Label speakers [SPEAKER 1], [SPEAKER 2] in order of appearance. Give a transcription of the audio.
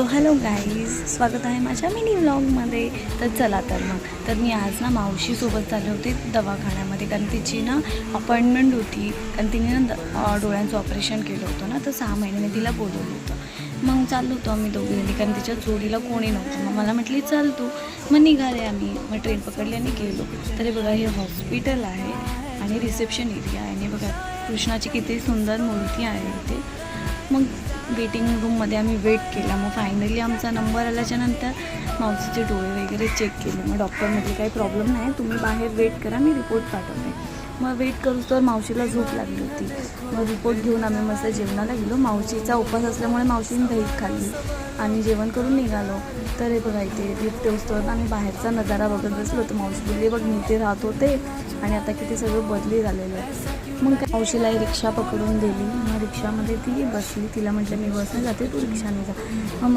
[SPEAKER 1] So hello guys, स्वागत आहे माझ्या मिनी व्लॉगमध्ये. तर चला तर मी आज ना मावशीसोबत चालले होते दवाखान्यामध्ये, कारण तिची ना अपॉइंटमेंट होती. कारण तिने ना डोळ्यांचं ऑपरेशन केलं होतं ना, तर 6 महिन्याने तिला बोलवलं होतं. मग चाललो होतो आम्ही दोघींनी, कारण तिच्या जोडीला कोणी नव्हतं. मग मला म्हटली चल तू. मग निघाले आम्ही, मग ट्रेन पकडली आणि गेलो. तर हे बघा, हे हॉस्पिटल आहे आणि रिसेप्शन एरिया आहे. आणि बघा कृष्णाची किती सुंदर मूर्ती आहे इथे. मग वेटिंग रूममध्ये आम्ही वेट केला. मग फायनली आमचा नंबर आल्याच्यानंतर मावशीचे डोळे वगैरे चेक केले. मग डॉक्टर म्हटले काही प्रॉब्लेम नाही, तुम्ही बाहेर वेट करा, मी रिपोर्ट पाठवते. मग वेट करूच तर मावशीला झोप लागली होती. मग रिपोर्ट घेऊन आम्ही मस्त जेवणाला गेलो. मावशीचा उपवास असल्यामुळे मावशीने दहीत खाल्ली आणि जेवण करून निघालो. तर हे बघा, इथे लिफ्ट येऊस्तोवर आम्ही बाहेरचा नजारा बघत बसलो होतो. मावशी बोलली बघ मी इथे राहत होते आणि आता किती सगळं बदली झालेलं आहे. मग काय मावशीला रिक्षा पकडून दिली. मग रिक्षामध्ये ती बसली. तिला म्हटलं मी बसने जाते, तू रिक्षाने जा. मग